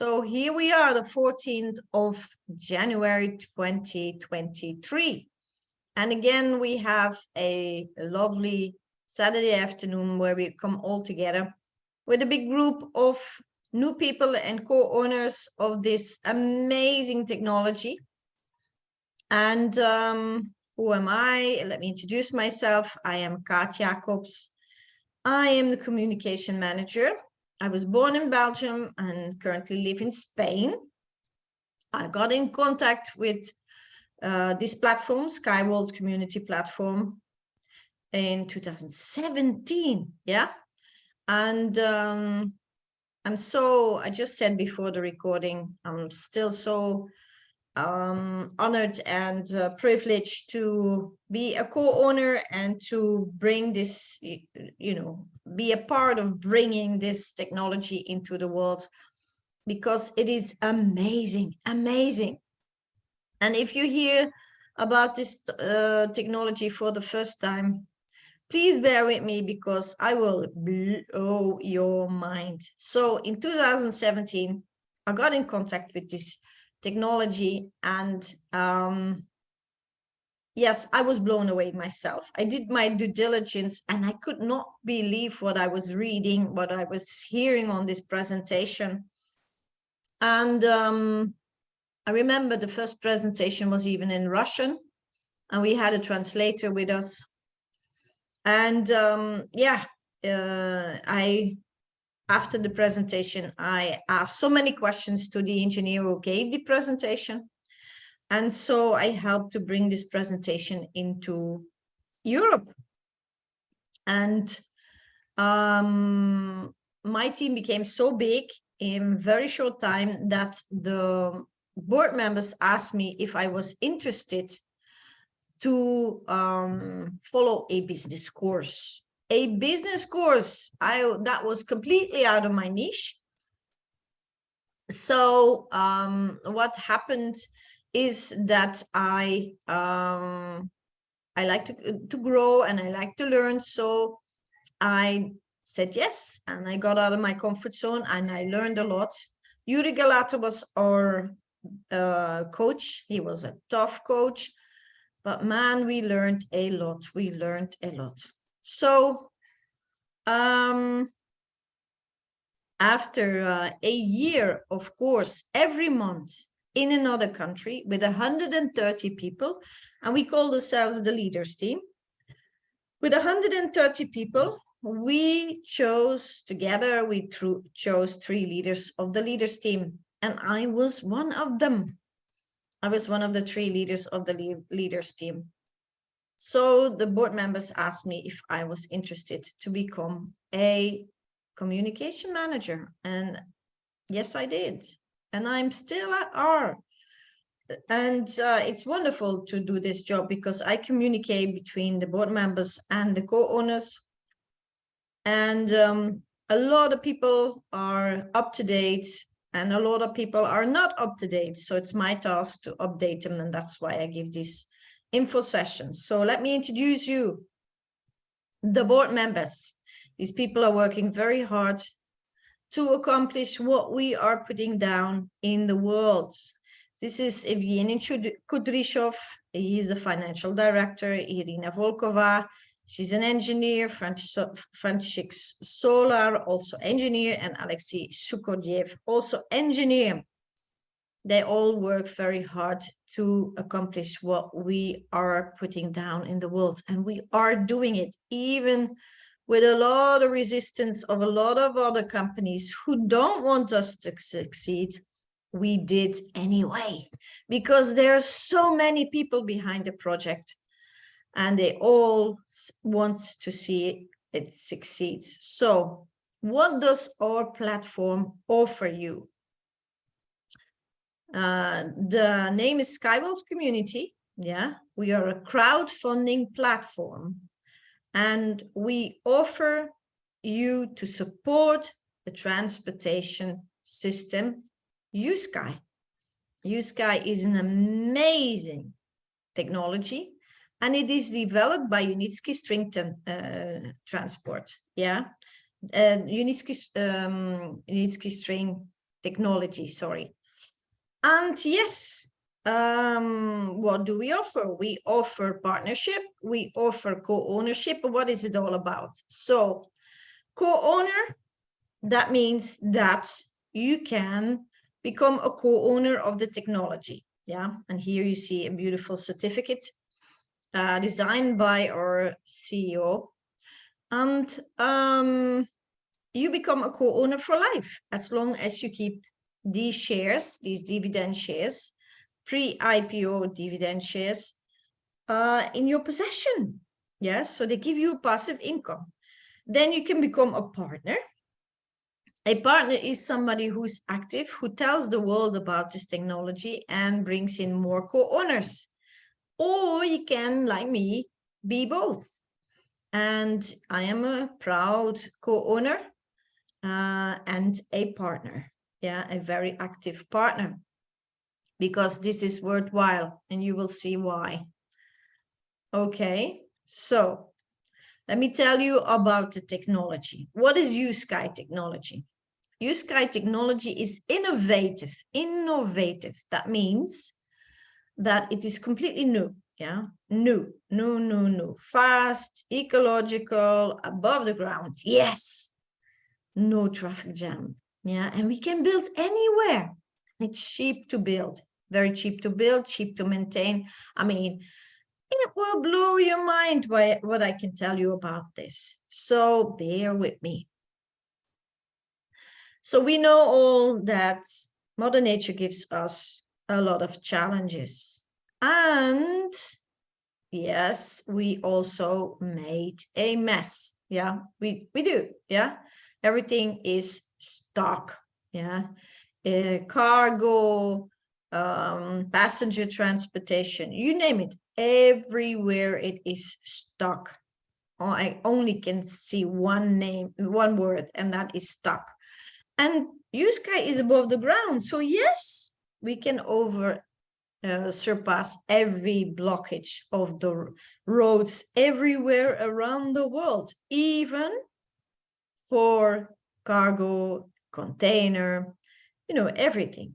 So here we are, the 14th of January 2023. And again, we have a lovely Saturday afternoon where we come all together with a big group of new people and co-owners of this amazing technology. And who am I? Let me introduce myself. I am Kaat Jacobs. I am the communication manager. I was born in Belgium and currently live in Spain. I got in contact with this platform, Skyworld Community Platform, in 2017. Yeah. And I just said before the recording, I'm still so honored and privileged to be a co-owner and to bring this, be a part of bringing this technology into the world, because it is amazing. And if you hear about this technology for the first time, please bear with me because I will blow your mind. So in 2017, I got in contact with this technology, and yes, I was blown away myself. I did my due diligence and I could not believe what I was reading, what I was hearing on this presentation. And I remember the first presentation was even in Russian, and we had a translator with us. And after the presentation, I asked so many questions to the engineer who gave the presentation. And so I helped to bring this presentation into Europe. And my team became so big in a very short time that the board members asked me if I was interested to follow a business course. That was completely out of my niche. So what happened is that I like to grow and I like to learn. So I said yes, and I got out of my comfort zone and I learned a lot. Yuri Galata was our coach. He was a tough coach, but man, we learned a lot. So after a year, of course, every month in another country with 130 people, and we called ourselves the leaders team. With 130 people, we chose together, we chose 3 leaders of the leaders team, and I was one of them. I was one of the 3 leaders of the leaders team. So the board members asked me if I was interested to become a communication manager. And yes, I did. And I'm still at R. And it's wonderful to do this job because I communicate between the board members and the co-owners. And a lot of people are up to date and a lot of people are not up to date. So it's my task to update them. And that's why I give these info sessions. So let me introduce you, the board members. These people are working very hard to accomplish what we are putting down in the world. This is Evgeny Kudryshov. He is the financial director. Irina Volkova, she's an engineer. František Solar, also engineer. And Alexei Sukodyev, also engineer. They all work very hard to accomplish what we are putting down in the world. And we are doing it, even with a lot of resistance of a lot of other companies who don't want us to succeed. We did anyway, because there are so many people behind the project and they all want to see it succeed. So what does our platform offer you? The name is Skyworld Community. Yeah, we are a crowdfunding platform, and we offer you to support the transportation system Unitsky. Unitsky is an amazing technology, and it is developed by Unitsky String Transport. Yeah, Unitsky String technology, sorry. And yes, what do we offer? We offer partnership, we offer co-ownership. What is it all about? So co-owner, that means that you can become a co-owner of the technology. Yeah, and here you see a beautiful certificate designed by our CEO. And you become a co-owner for life as long as you keep these shares, these dividend shares, pre-IPO dividend shares in your possession. Yes, so they give you passive income. Then you can become a partner. A partner is somebody who's active, who tells the world about this technology and brings in more co-owners. Or you can, like me, be both. And I am a proud co-owner and a partner. Yeah, a very active partner. Because this is worthwhile, and you will see why. Okay, so let me tell you about the technology. What is Unitsky technology? Unitsky technology is innovative. Innovative. That means that it is completely new. Yeah, new. Fast, ecological, above the ground. Yes, no traffic jam. Yeah, and we can build anywhere. It's cheap to build. Very cheap to build, cheap to maintain. I mean, it will blow your mind by what I can tell you about this. So bear with me. So we know all that Mother Nature gives us a lot of challenges. And yes, we also made a mess. Yeah, we do. Yeah, everything is stuck. Yeah, cargo, passenger transportation, you name it, everywhere it is stuck. I only can see one word, and that is stuck. And Unitsky is above the ground. So yes, we can surpass every blockage of the roads everywhere around the world, even for cargo, container, everything.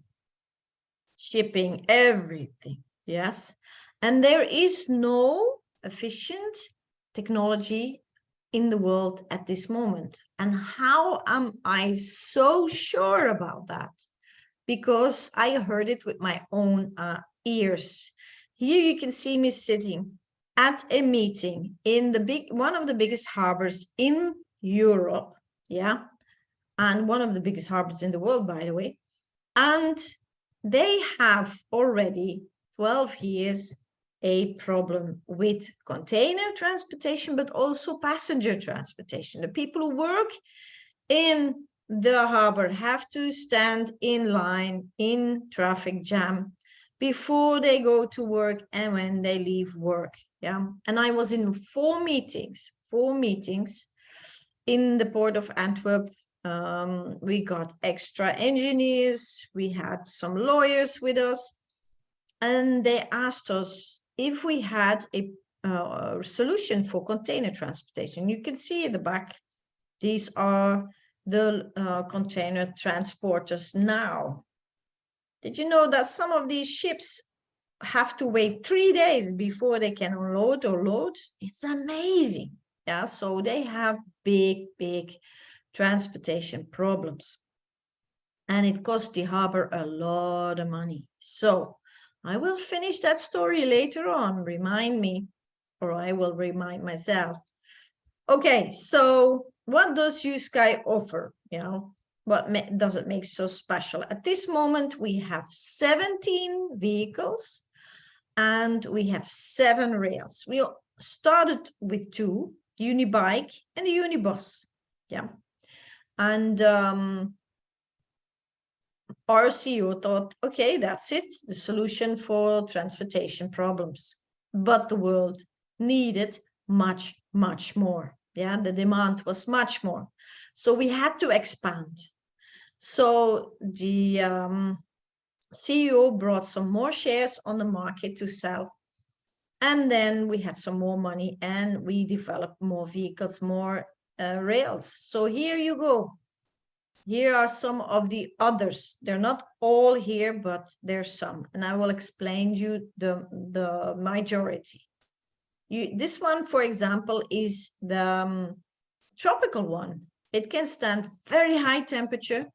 Shipping, everything. Yes. And there is no efficient technology in the world at this moment. And how am I so sure about that? Because I heard it with my own ears. Here you can see me sitting at a meeting in one of the biggest harbors in Europe. Yeah. And one of the biggest harbors in the world, by the way. And they have already 12 years a problem with container transportation, but also passenger transportation. The people who work in the harbor have to stand in line in traffic jam before they go to work and when they leave work. Yeah. And I was in four meetings in the port of Antwerp. We got extra engineers, we had some lawyers with us, and they asked us if we had a solution for container transportation. You can see at the back, these are the container transporters now. Did you know that some of these ships have to wait 3 days before they can unload or load? It's amazing. Yeah, so they have big transportation problems. And it cost the harbor a lot of money. So I will finish that story later on. Remind me, or I will remind myself. Okay, so what does Unitsky offer? What does it make so special? At this moment, we have 17 vehicles and we have 7 rails. We started with 2, Unibike and the Unibus. Yeah. And our CEO thought, okay, that's it, the solution for transportation problems. But the world needed much more. Yeah, the demand was much more. So we had to expand. So the CEO brought some more shares on the market to sell. And then we had some more money and we developed more vehicles, more rails. So here you go. Here are some of the others. They're not all here, but there's some, and I will explain you the majority. This one, for example, is the tropical one. It can stand very high temperature,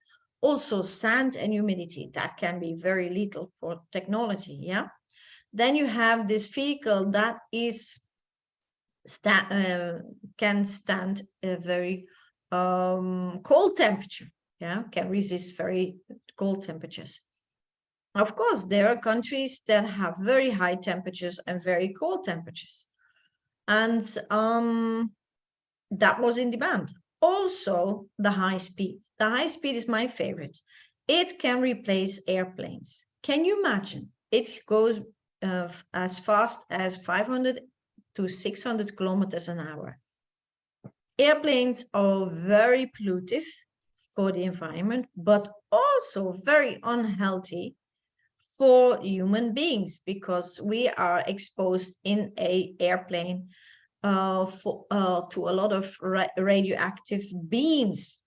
also sand and humidity. That can be very little for technology, yeah? Then you have this vehicle that is can stand a very cold temperature, yeah, can resist very cold temperatures. Of course, there are countries that have very high temperatures and very cold temperatures. And that was in demand. Also, the high speed. The high speed is my favorite. It can replace airplanes. Can you imagine? It goes as fast as 500 to 600 kilometers an hour. Airplanes are very pollutive for the environment, but also very unhealthy for human beings because we are exposed in an airplane to a lot of radioactive beams,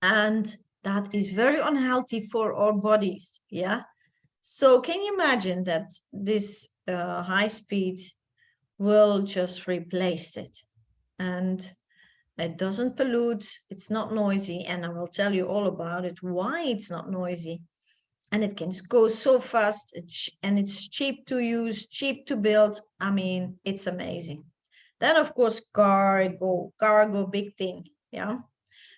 and that is very unhealthy for our bodies. Yeah, so can you imagine that this high speed will just replace it, and it doesn't pollute, it's not noisy, and I will tell you all about it, why it's not noisy. And it can go so fast, and it's cheap to use, cheap to build. I mean, it's amazing. Then, of course, cargo, big thing, yeah.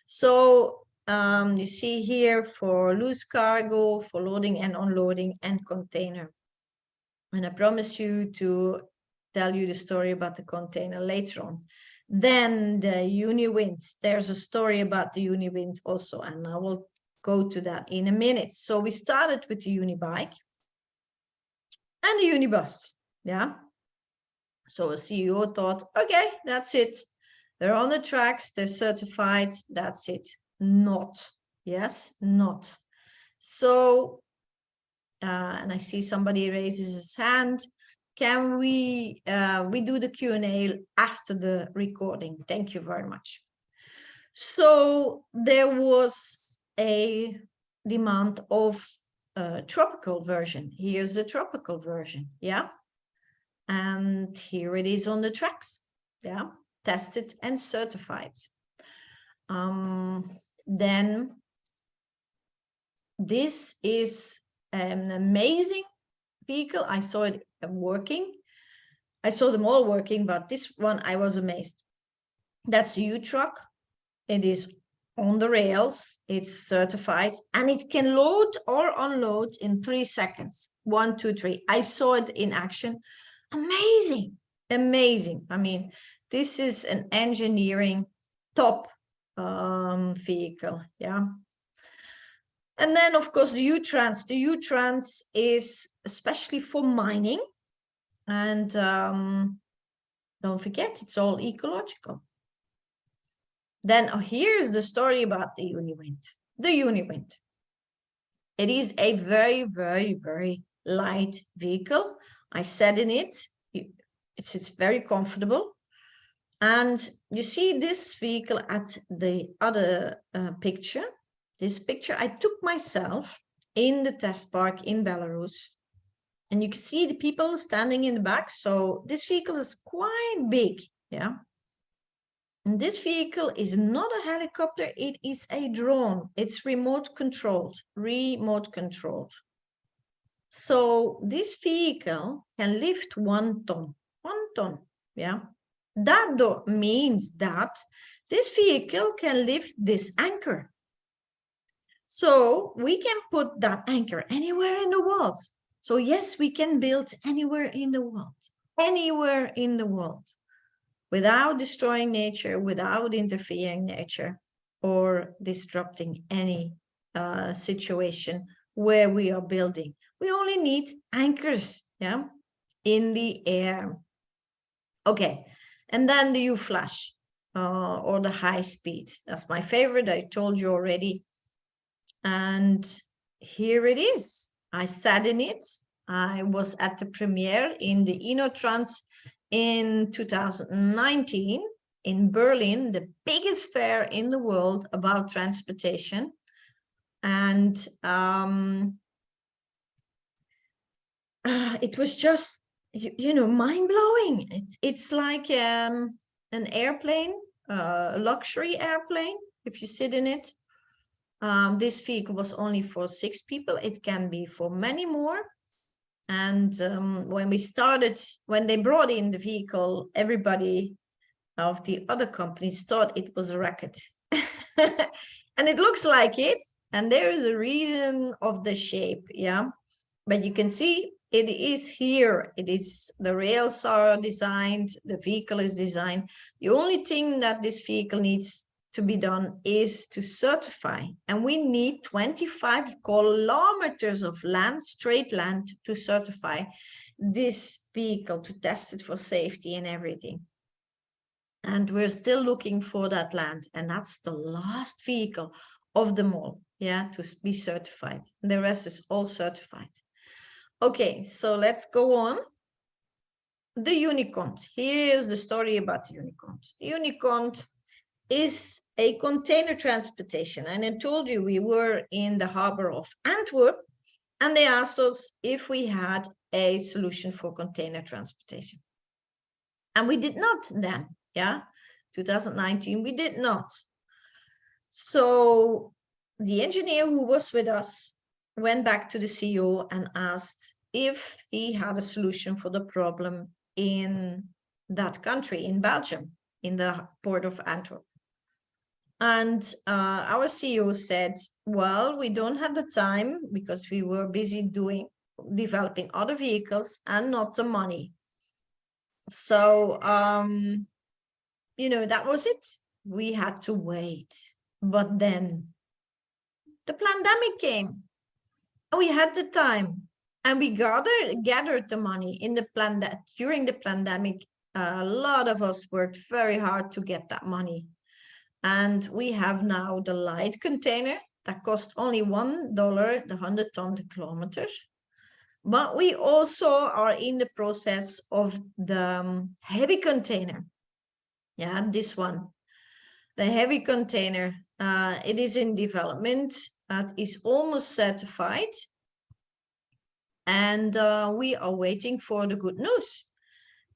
So you see here for loose cargo, for loading and unloading, and container. And I promise you to tell you the story about the container later on. Then the Uniwind. There's a story about the Uniwind also, and I will go to that in a minute. So we started with the Unibike and the Unibus, yeah. So a CEO thought, okay, that's it. They're on the tracks, they're certified, that's it. Not, yes, not. So, and I see somebody raises his hand. Can we do the Q&A after the recording? Thank you very much. So there was a demand of a tropical version. Here's the tropical version, yeah? And here it is on the tracks, yeah? Tested and certified. Then this is an amazing vehicle. I saw it working. I saw them all working, but this one I was amazed. That's the U-Truck. It is on the rails, it's certified, and it can load or unload in 3 seconds. 1, 2, 3. I saw it in action. Amazing, amazing. I mean, this is an engineering top vehicle, yeah. And then, of course, the U-Trans. The U-Trans is especially for mining. And don't forget, it's all ecological. Then here's the story about the Uniwind. The Uniwind. It is a very, very, very light vehicle. I sat in it. It's very comfortable. And you see this vehicle at the other picture. This picture I took myself in the test park in Belarus. And you can see the people standing in the back. So this vehicle is quite big, yeah. And this vehicle is not a helicopter, it is a drone. It's remote controlled. So this vehicle can lift 1 ton, 1 ton, yeah. That means that this vehicle can lift this anchor. So we can put that anchor anywhere in the world. So yes, we can build anywhere in the world, without destroying nature, without interfering nature, or disrupting any situation where we are building. We only need anchors, yeah, in the air. Okay, and then the U-Flash or the high speed. That's my favorite, I told you already. And here it is. I sat in it. I was at the premiere in the InnoTrans in 2019. in Berlin, the biggest fair in the world about transportation. And it was just, mind-blowing. It's like an airplane, a luxury airplane, if you sit in it. This vehicle was only for 6 people. It can be for many more. And when they brought in the vehicle, everybody of the other companies thought it was a rocket. And it looks like it. And there is a reason of the shape, yeah. But you can see it is here. The rails are designed, the vehicle is designed. The only thing that this vehicle needs to be done is to certify. And we need 25 kilometers of land, straight land, to certify this vehicle, to test it for safety and everything. And we're still looking for that land. And that's the last vehicle of them all, yeah, to be certified. The rest is all certified. Okay, so let's go on. The Unicont. Here's the story about Unicont. Unicont is a container transportation. And I told you we were in the harbor of Antwerp, and they asked us if we had a solution for container transportation. And we did not then, yeah? 2019, we did not. So the engineer who was with us went back to the CEO and asked if he had a solution for the problem in that country, in Belgium, in the port of Antwerp. And our CEO said, well, we don't have the time because we were busy developing other vehicles and not the money. So, that was it. We had to wait. But then the pandemic came. We had the time, and we gathered the money during the pandemic. A lot of us worked very hard to get that money. And we have now the light container that cost only $1, the 100-ton kilometer. But we also are in the process of the heavy container. Yeah, this one, the heavy container. It is in development. It is almost certified. And we are waiting for the good news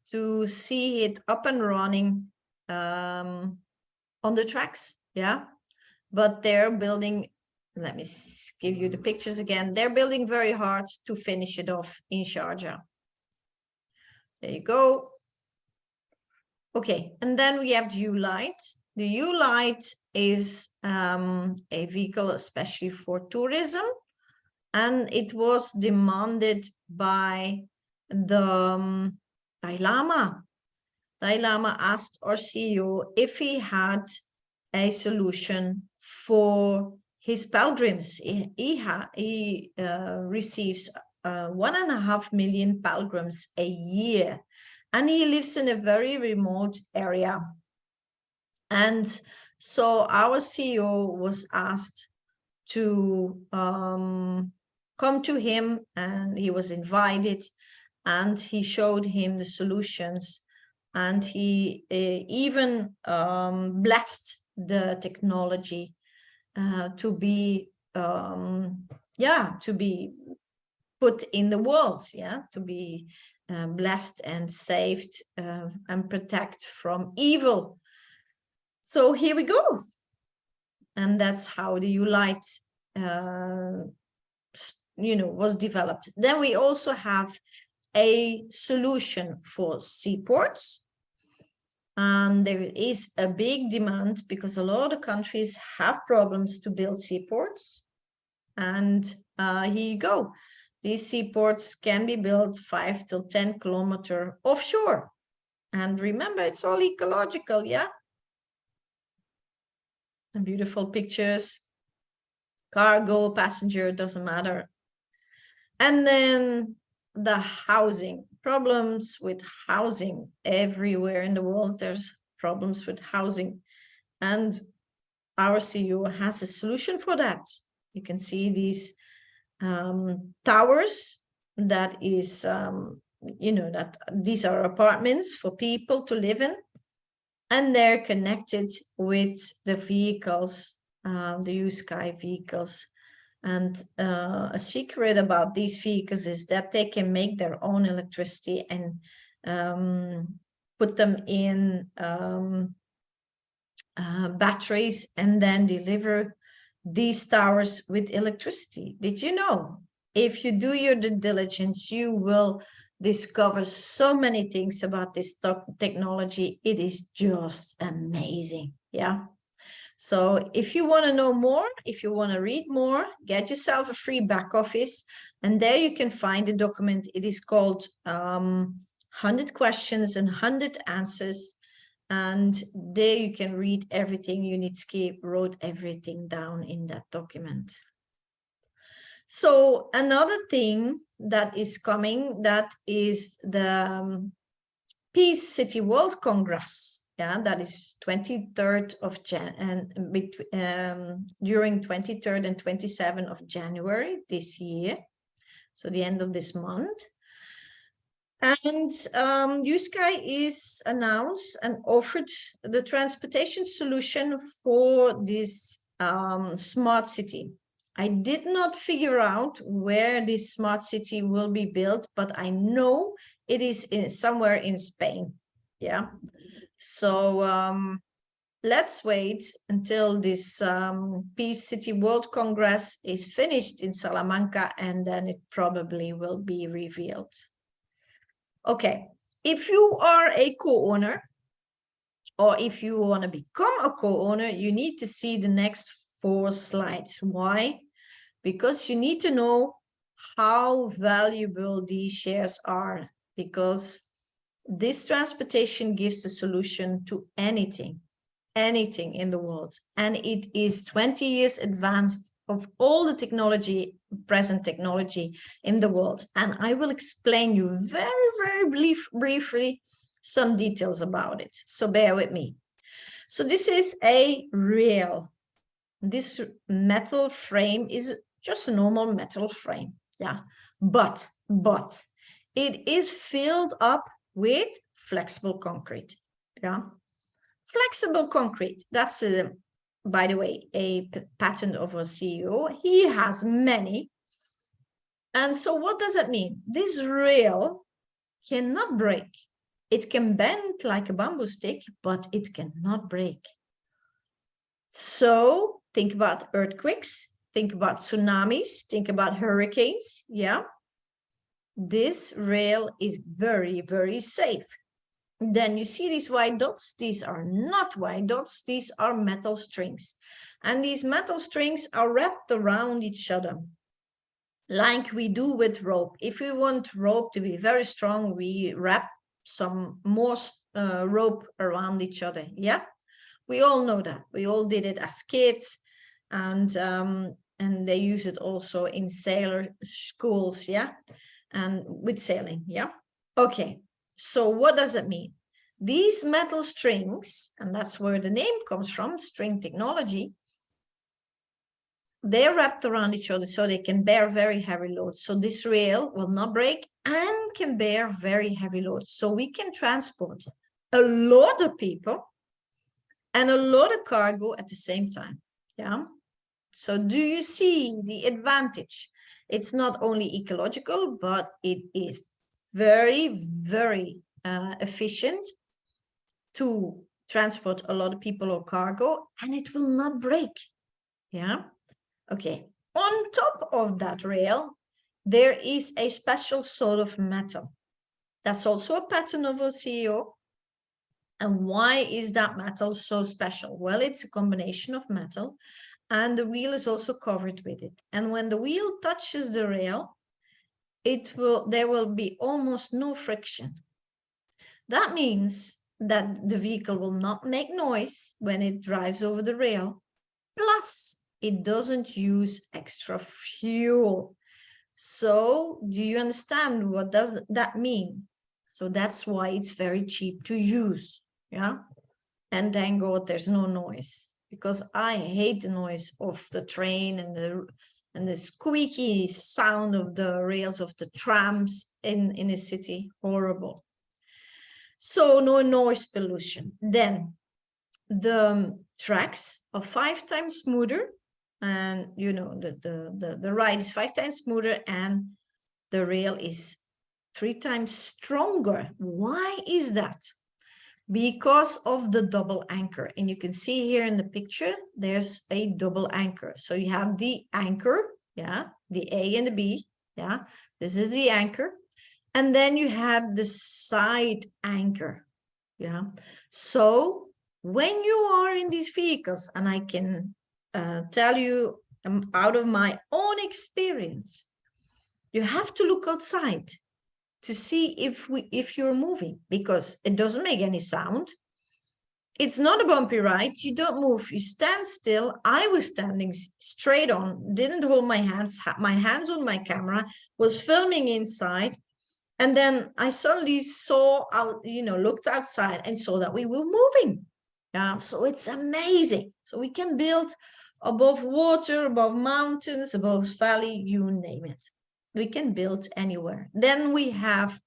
to see it up and running on the tracks, yeah. But they're building, let me give you the pictures again. They're building very hard to finish it off in Sharjah. There you go. Okay, and then we have the U-Light. The U-Light is a vehicle especially for tourism, and it was demanded by the Dalai Lama. Dalai Lama asked our CEO if he had a solution for his pilgrims. He receives 1.5 million pilgrims a year, and he lives in a very remote area. And so our CEO was asked to come to him, and he was invited, and he showed him the solutions. And he even blessed the technology to be put in the world, to be blessed and saved and protect from evil. So here we go. And that's how the U-Light was developed. Then we also have a solution for seaports. There is a big demand because a lot of countries have problems to build seaports. And here you go. These seaports can be built 5 to 10 kilometers offshore. And remember, it's all ecological, yeah? And beautiful pictures. Cargo, passenger, doesn't matter. And then the housing. Problems with housing everywhere in the world. There's problems with housing, and our CEO has a solution for that. You can see these towers. That is, that these are apartments for people to live in, and they're connected with the vehicles, the Unitsky vehicles. And a secret about these vehicles is that they can make their own electricity and put them in batteries and then deliver these towers with electricity. Did you know? If you do your due diligence, you will discover so many things about this technology. It is just amazing. Yeah. So if you want to know more, if you want to read more, get yourself a free back office, and there you can find a document. It is called 100 Questions and 100 Answers. And there you can read everything. Unitsky wrote everything down in that document. So another thing that is coming, that is the Peace City World Congress. Yeah, that is 23rd of during 23rd and 27th of January this year. So the end of this month. And Unitsky is announced and offered the transportation solution for this smart city. I did not figure out where this smart city will be built, but I know it is somewhere in Spain. Yeah. So let's wait until this Peace City World Congress is finished in Salamanca, and then it probably will be revealed. Okay, if you are a co-owner, or if you want to become a co-owner, you need to see the next 4 slides. Why? Because you need to know how valuable these shares are, because this transportation gives a solution to anything in the world. And it is 20 years advanced of all the technology, present technology in the world. And I will explain you very, very briefly some details about it. So bear with me. So this is a rail. This metal frame is just a normal metal frame. Yeah, but it is filled up with flexible concrete. Yeah, flexible concrete. That's by the way, a patent of a CEO. He has many. And so what does that mean? This rail cannot break. It can bend like a bamboo stick, but it cannot break. So think about earthquakes, think about tsunamis, think about hurricanes. Yeah. This rail is very, very safe. Then you see these white dots. These are not white dots. These are metal strings. And these metal strings are wrapped around each other, like we do with rope. If we want rope to be very strong, we wrap some more rope around each other. Yeah, we all know that. We all did it as kids, and they use it also in sailor schools. Yeah, and with sailing. Yeah. Okay. So what does it mean? These metal strings, and that's where the name comes from, string technology, they're wrapped around each other so they can bear very heavy loads. So this rail will not break and can bear very heavy loads. So we can transport a lot of people and a lot of cargo at the same time. Yeah. So do you see the advantage? It's not only ecological, but it is very, very efficient to transport a lot of people or cargo, and it will not break. Yeah. Okay. On top of that rail, there is a special sort of metal. That's also a patent of our CEO. And why is that metal so special? Well, it's a combination of metal, and the wheel is also covered with it. And when the wheel touches the rail, there will be almost no friction. That means that the vehicle will not make noise when it drives over the rail. Plus, it doesn't use extra fuel. So do you understand what does that mean? So that's why it's very cheap to use. Yeah. And thank God there's no noise, because I hate the noise of the train and the squeaky sound of the rails of the trams in a city. Horrible. So no noise pollution. Then the tracks are 5 times smoother, and you know the ride is 5 times smoother, and the rail is 3 times stronger. Why is that? Because of the double anchor. And you can see here in the picture, there's a double anchor. So you have the anchor, yeah, the A and the B, yeah, this is the anchor. And then you have the side anchor, yeah. So when you are in these vehicles, and I can tell you out of my own experience, you have to look outside to see if you're moving, because it doesn't make any sound. It's not a bumpy ride. You don't move. You stand still. I was standing straight on, didn't hold my hands on my camera, was filming inside. And then I suddenly saw out, looked outside and saw that we were moving. Yeah, so it's amazing. So we can build above water, above mountains, above valley, you name it. We can build anywhere. Then we have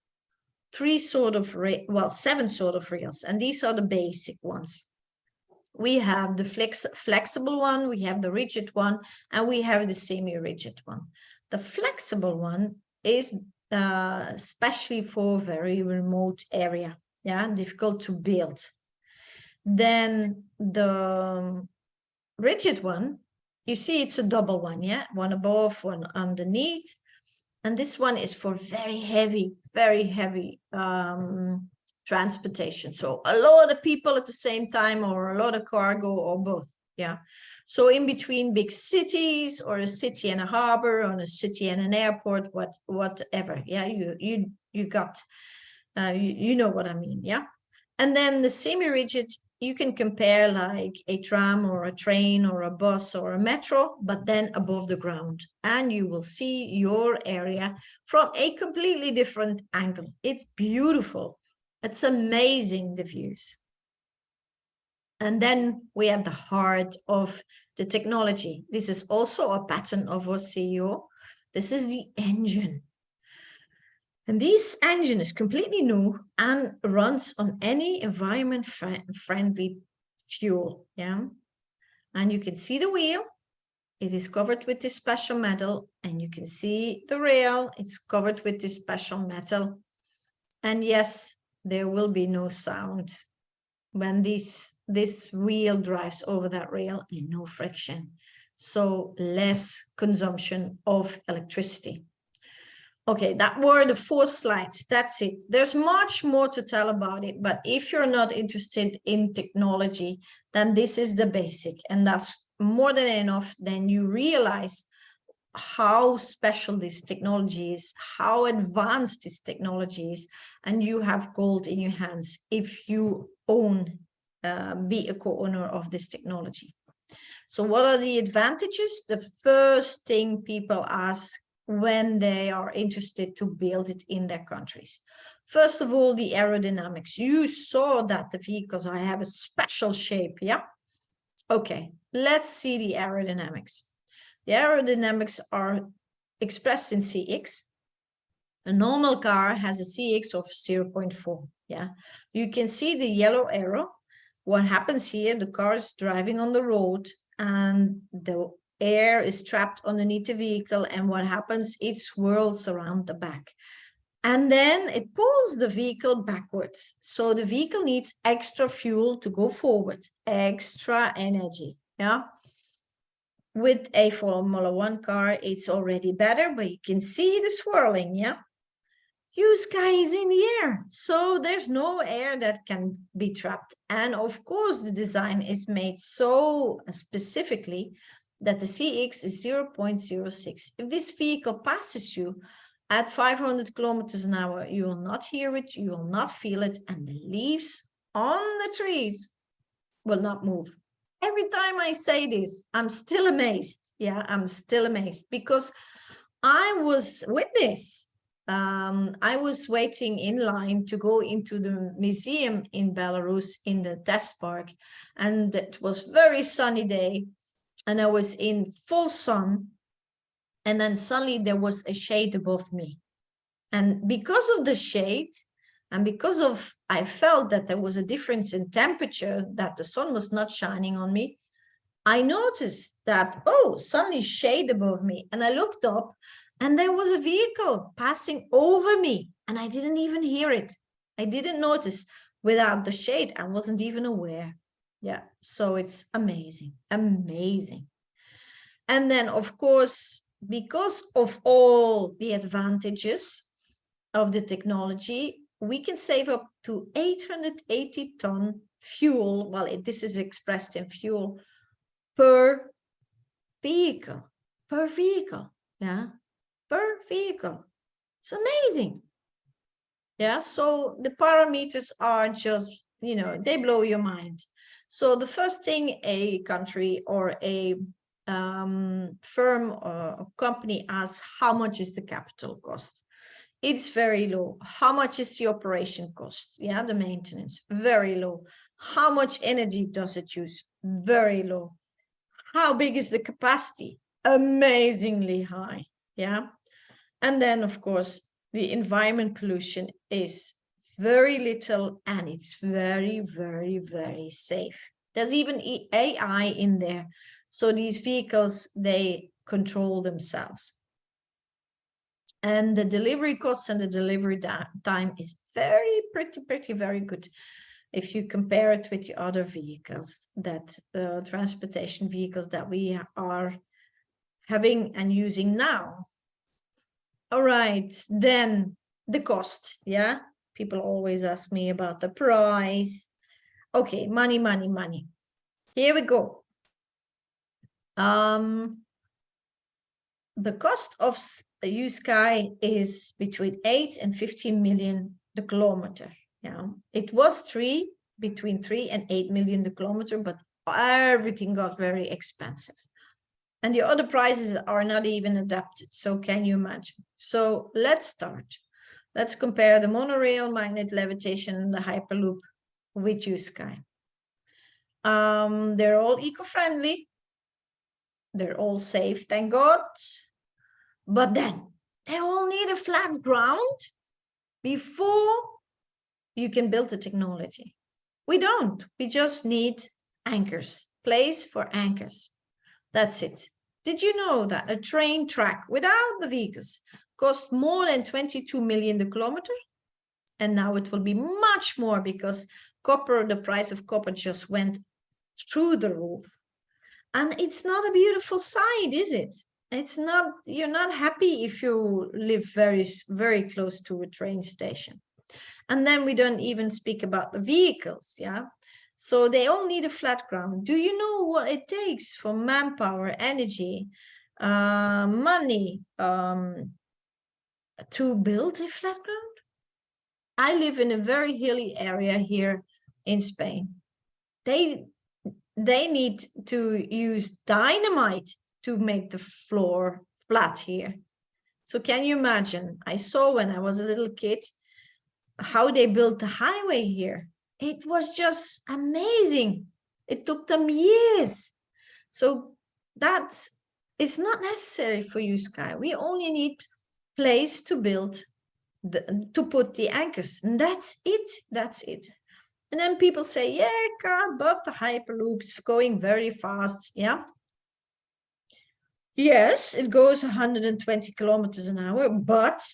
7 sort of rails, and these are the basic ones. We have the flexible one, we have the rigid one, and we have the semi-rigid one. The flexible one is especially for very remote area, yeah, difficult to build. Then the rigid one, you see it's a double one, yeah, one above, one underneath. And this one is for very heavy transportation. So a lot of people at the same time, or a lot of cargo, or both. Yeah. So in between big cities, or a city and a harbor, or a city and an airport, whatever. Yeah, you got, you know what I mean. Yeah. And then the semi-rigid, you can compare like a tram or a train or a bus or a metro, but then above the ground. And you will see your area from a completely different angle. It's beautiful. It's amazing, the views. And then we have the heart of the technology. This is also a pattern of our CEO. This is the engine. And this engine is completely new and runs on any environment-friendly fuel, yeah? And you can see the wheel. It is covered with this special metal, and you can see the rail. It's covered with this special metal. And yes, there will be no sound when this wheel drives over that rail, and no friction. So less consumption of electricity. Okay, that were the 4 slides. That's it. There's much more to tell about it, but if you're not interested in technology, then this is the basic, and that's more than enough. Then you realize how special this technology is, how advanced this technology is, and you have gold in your hands if you be a co-owner of this technology. So what are the advantages? The first thing people ask when they are interested to build it in their countries. First of all, the aerodynamics. You saw that the vehicles have a special shape, yeah? Okay, let's see the aerodynamics. The aerodynamics are expressed in CX. A normal car has a CX of 0.4, yeah? You can see the yellow arrow. What happens here, the car is driving on the road, and the air is trapped underneath the vehicle, and what happens, it swirls around the back, and then it pulls the vehicle backwards. So the vehicle needs extra fuel to go forward, extra energy, yeah. With a Formula 1 car, it's already better, but you can see the swirling, yeah. Your sky is in the air, so there's no air that can be trapped. And of course, the design is made so specifically that the CX is 0.06. If this vehicle passes you at 500 kilometers an hour, you will not hear it, you will not feel it, and the leaves on the trees will not move. Every time I say this, I'm still amazed. Yeah, I'm still amazed, because I was with this. I was waiting in line to go into the museum in Belarus in the test park, and it was very sunny day, and I was in full sun, and then suddenly there was a shade above me, and because of the shade, And because of, I felt that there was a difference in temperature, that the sun was not shining on me, I noticed that, oh, suddenly shade above me. And I looked up and there was a vehicle passing over me and I didn't even hear it. I didn't notice. Without the shade, I wasn't even aware. Yeah, so it's amazing, amazing. And then, of course, because of all the advantages of the technology, we can save up to 880 ton fuel. Well, this is expressed in fuel per vehicle, yeah, per vehicle. It's amazing. Yeah, so the parameters are just, they blow your mind. So the first thing a country or a firm or a company asks, how much is the capital cost? It's very low. How much is the operation cost? Yeah, the maintenance, very low. How much energy does it use? Very low. How big is the capacity? Amazingly high. Yeah. And then, of course, the environment pollution is very little and it's very, very, very safe. There's even AI in there. So these vehicles, they control themselves. And the delivery costs and the delivery time is very good. If you compare it with the other vehicles, that the transportation vehicles that we are having and using now. All right, then the cost, yeah? People always ask me about the price. Okay, money. Here we go. The cost of Unitsky is between 8 and 15 million the kilometer. Yeah, it was between 3 and 8 million the kilometer, but everything got very expensive. And the other prices are not even adapted. So can you imagine? So let's start. Let's compare the monorail, magnet levitation, and the Hyperloop with Unitsky. They're all eco-friendly. They're all safe, thank God. But then they all need a flat ground before you can build the technology. We don't. We just need anchors, place for anchors. That's it. Did you know that a train track without the vehicles cost more than 22 million the kilometer? And now it will be much more because copper, the price of copper just went through the roof. And it's not a beautiful sight, is it? It's not, you're not happy if you live very, very close to a train station. And then we don't even speak about the vehicles, yeah? So they all need a flat ground. Do you know what it takes for manpower, energy, money to build a flat ground? I live in a very hilly area here in Spain. They need to use dynamite to make the floor flat here. So can you imagine? I saw when I was a little kid how they built the highway here. It was just amazing. It took them years. So that is not necessary for Unitsky. We only need place to build, to put the anchors. And that's it. That's it. And then people say, yeah, Kaat, but the Hyperloop is going very fast. Yeah. Yes, it goes 120 kilometers an hour, but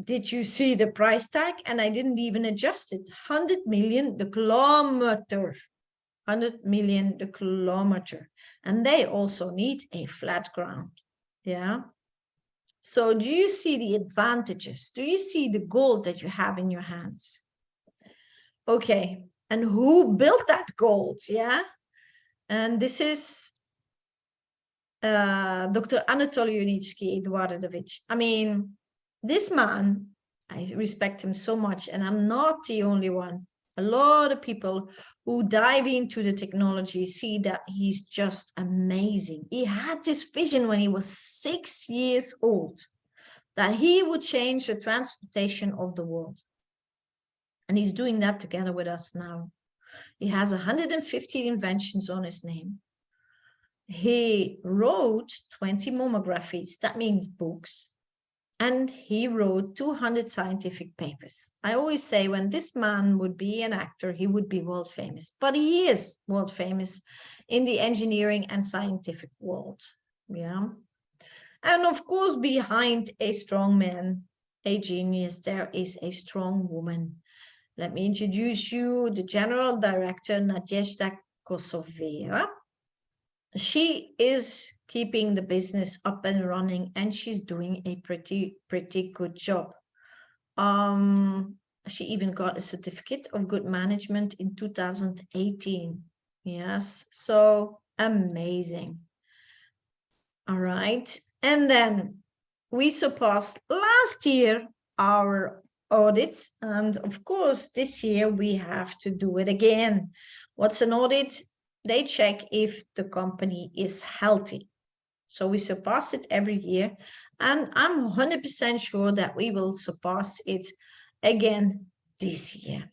did you see the price tag? And I didn't even adjust it. 100 million the kilometer. 100 million the kilometer. And they also need a flat ground. Yeah. So do you see the advantages? Do you see the gold that you have in your hands? Okay. And who built that gold? Yeah. And this is Dr. Anatoly Unitsky Eduardovich. I mean, this man, I respect him so much, and I'm not the only one. A lot of people who dive into the technology see that he's just amazing. He had this vision when he was 6 years old, that he would change the transportation of the world. And he's doing that together with us now. He has 150 inventions on his name. He wrote 20 monographies, that means books. and he wrote 200 scientific papers. I always say when this man would be an actor, he would be world famous, but he is world famous in the engineering and scientific world. Yeah. And of course, behind a strong man, a genius, there is a strong woman. Let me introduce you the General Director, Nadezhda Kosovera. She is keeping the business up and running, and she's doing a pretty good job. She even got a certificate of good management in 2018. Yes, so amazing. All right, and then we surpassed last year our audits, and of course this year we have to do it again. What's an audit? They check if the company is healthy. So we surpass it every year, and I'm 100% sure that we will surpass it again this year.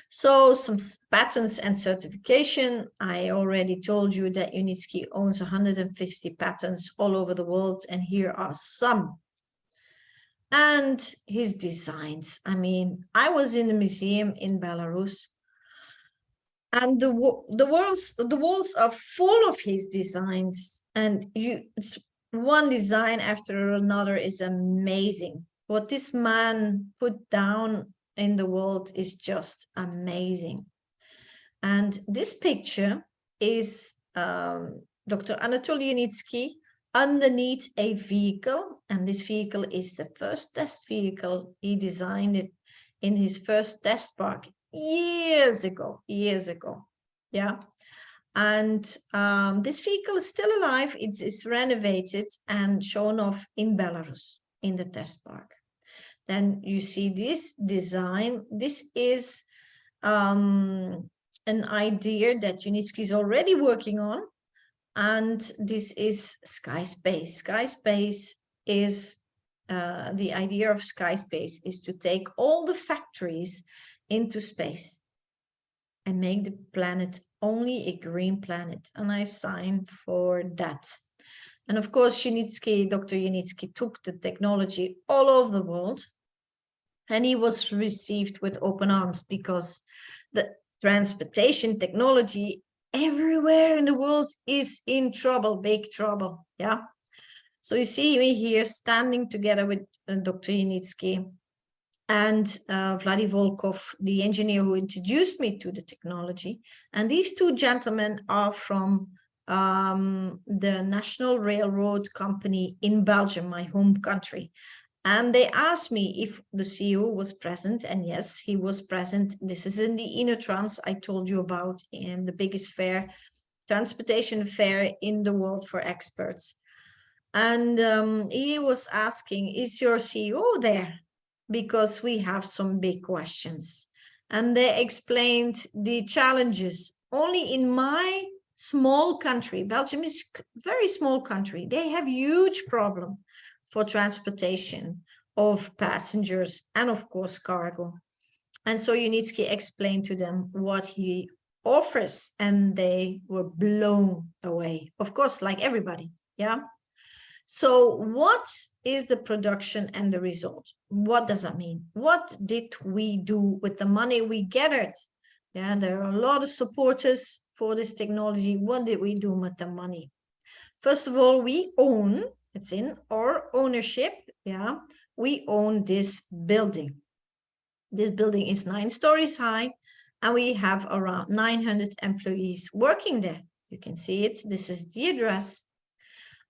So some patents and certification. I already told you that Unitsky owns 150 patents all over the world, and here are some. And his designs. I mean, I was in the museum in Belarus, and the walls are full of his designs, and it's one design after another is amazing. What this man put down in the world is just amazing. And this picture is Dr. Anatoly Unitsky underneath a vehicle, and this vehicle is the first test vehicle. He designed it in his first test park years ago. Yeah. And this vehicle is still alive. It's renovated and shown off in Belarus in the test park. Then you see this design. This is an idea that Unitsky is already working on, and this is Sky Space. Sky Space is the idea of Sky Space is to take all the factories into space and make the planet only a green planet, and I sign for that. And of course, Dr. Unitsky took the technology all over the world, and he was received with open arms because the transportation technology everywhere in the world is in trouble, big trouble. Yeah. So you see me here standing together with Dr. Unitsky and Vladi Volkov, the engineer who introduced me to the technology. And these two gentlemen are from the National Railroad Company in Belgium, my home country. And they asked me if the CEO was present, and yes, he was present. This is in the Inotrans I told you about, in the biggest fair, transportation fair in the world for experts. And he was asking, is your CEO there? Because we have some big questions. And they explained the challenges. Only in my small country, Belgium is a very small country, they have huge problem for transportation of passengers and of course cargo. And so Unitsky explained to them what he offers, and they were blown away, of course, like everybody. Yeah. So what is the production and the result? What does that mean? What did we do with the money we gathered? Yeah, there are a lot of supporters for this technology. What did we do with the money? First of all, we own, it's in our ownership, yeah, we own this building. This building is 9 stories high, and we have around 900 employees working there. You can see it. This is the address.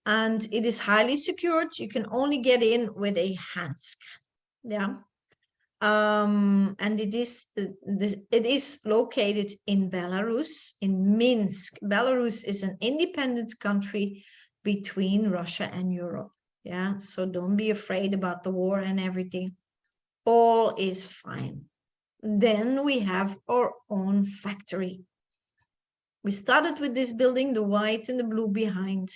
And it is highly secured. You can only get in with a hand scan. Yeah. And it is located in Belarus, in Minsk. Belarus is an independent country between Russia and Europe. Yeah. So don't be afraid about the war and everything. All is fine. Then we have our own factory. We started with this building, the white and the blue behind.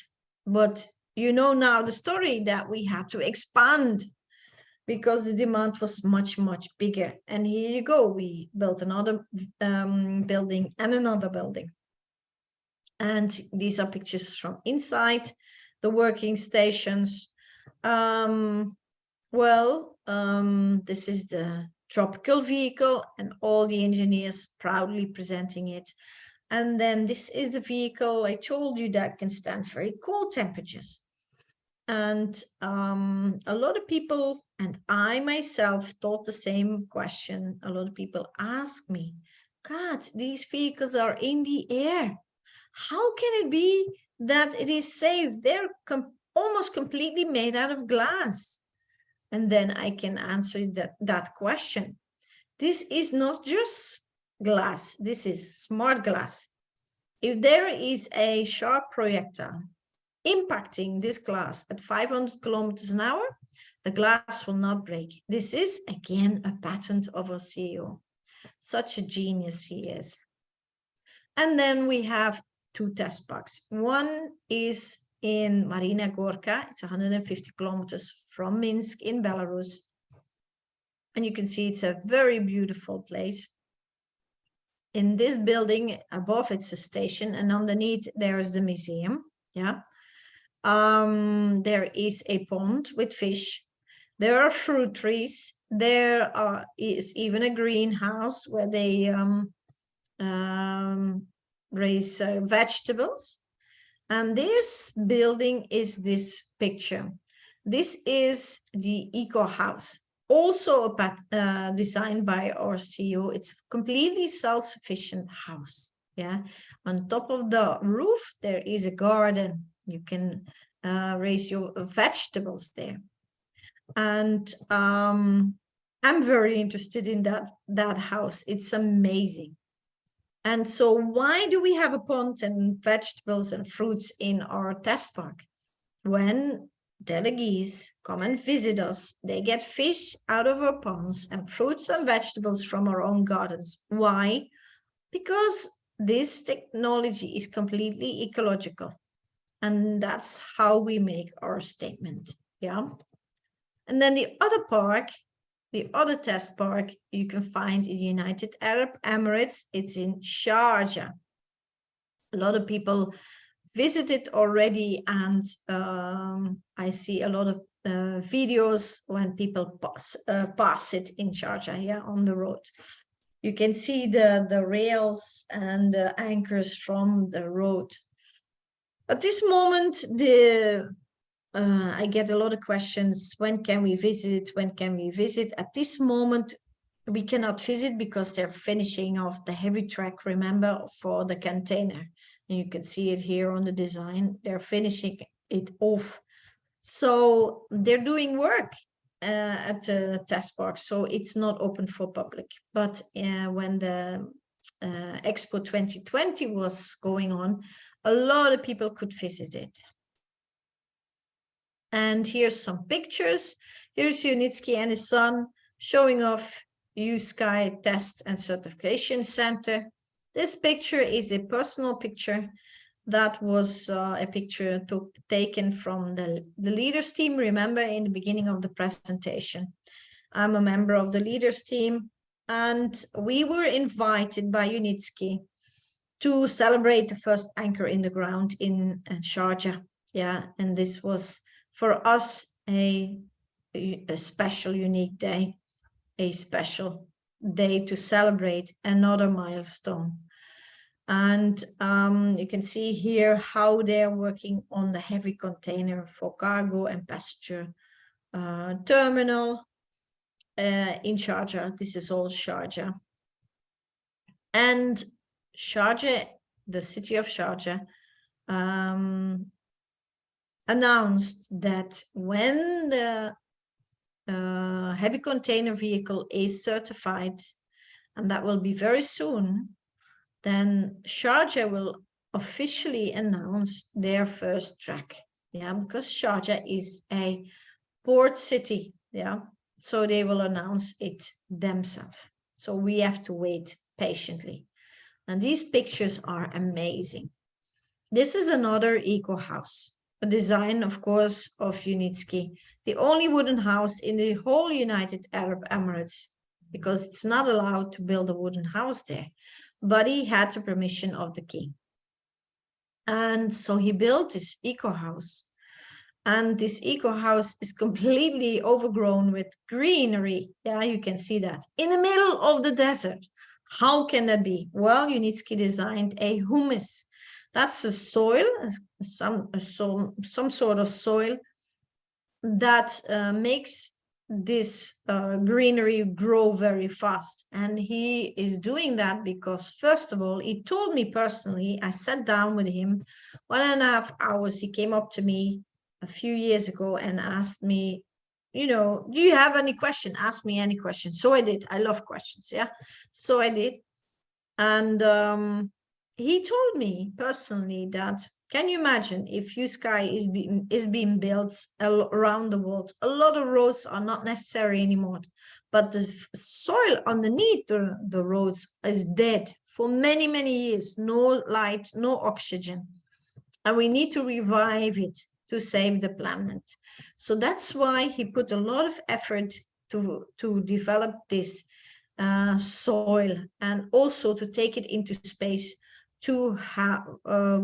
But you know now the story that we had to expand because the demand was much, much bigger. And here you go. We built another building and another building. And these are pictures from inside the working stations. This is the tropical vehicle and all the engineers proudly presenting it. And then this is the vehicle I told you that can stand very cold temperatures. And a lot of people, and I myself thought the same question. A lot of people ask me, God, these vehicles are in the air. How can it be that it is safe? They're almost completely made out of glass. And then I can answer that question. This is not just glass. This is smart glass. If there is a sharp projectile impacting this glass at 500 kilometers an hour, the glass will not break. This is, again, a patent of our CEO. Such a genius he is. And then we have 2 test parks. One is in Marina Gorka. It's 150 kilometers from Minsk in Belarus. And you can see it's a very beautiful place. In this building, above it's a station, and underneath there is the museum. Yeah. There is a pond with fish. There are fruit trees. There is even a greenhouse where they raise vegetables. And this building is this picture. This is the Eco House, also designed by our CEO. It's a completely self-sufficient house. Yeah. On top of the roof, there is a garden. You can raise your vegetables there. And I'm very interested in that house. It's amazing. And so why do we have a pond and vegetables and fruits in our test park? When delegates come and visit us, they get fish out of our ponds and fruits and vegetables from our own gardens. Why? Because this technology is completely ecological. And that's how we make our statement. Yeah. And then the other park, the other test park, you can find in the United Arab Emirates. It's in Sharjah. A lot of people visit it already, and I see a lot of videos when people pass it in Sharjah, yeah, on the road. You can see the rails and the anchors from the road. At this moment, I get a lot of questions. When can we visit? When can we visit? At this moment, we cannot visit because they're finishing off the heavy track, remember, for the container. And you can see it here on the design. They're finishing it off. So they're doing work at the test park. So it's not open for public. But when the Expo 2020 was going on, a lot of people could visit it. And here's some pictures. Here's Unitsky and his son showing off Unitsky Test and Certification Center. This picture is a personal picture. That was a picture taken from the leaders team. Remember, in the beginning of the presentation, I'm a member of the leaders team, and we were invited by Unitsky to celebrate the first anchor in the ground in Sharjah. Yeah, and this was for us a special, unique day, a special day to celebrate another milestone. And you can see here how they're working on the heavy container for cargo and passenger terminal in Sharjah. This is all Sharjah. And Sharjah, the city of Sharjah, announced that when the heavy container vehicle is certified, and that will be very soon, then Sharjah will officially announce their first track. Yeah, because Sharjah is a port city. Yeah, so they will announce it themselves. So we have to wait patiently. And these pictures are amazing. This is another eco house, a design, of course, of Unitsky, the only wooden house in the whole United Arab Emirates, because it's not allowed to build a wooden house there, but he had the permission of the king. And so he built this eco house. And this eco house is completely overgrown with greenery. Yeah, you can see that in the middle of the desert. How can that be? Well, Unitsky designed a humus. That's a soil, some sort of soil that makes this greenery grow very fast. And he is doing that because, first of all, he told me personally, I sat down with him 1.5 hours. He came up to me a few years ago and asked me, you know, do you have any question? Ask me any question. So I did. I love questions. Yeah. So I did. And he told me personally that, can you imagine if Unitsky is being built around the world? A lot of roads are not necessary anymore, but the soil underneath the roads is dead for many, many years. No light, no oxygen. And we need to revive it to save the planet. So that's why he put a lot of effort to develop this soil, and also to take it into space to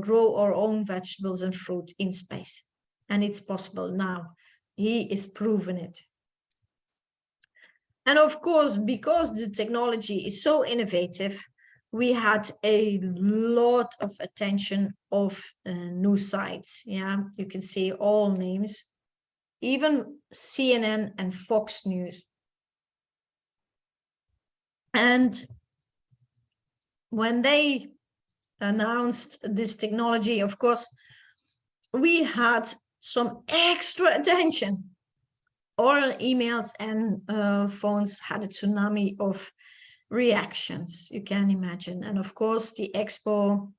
grow our own vegetables and fruit in space. And it's possible now. He is proven it. And of course, because the technology is so innovative, we had a lot of attention of news sites. Yeah, you can see all names, even CNN and Fox News. And when they announced this technology, of course, we had some extra attention. All emails and phones had a tsunami of reactions, you can imagine. And of course, the expo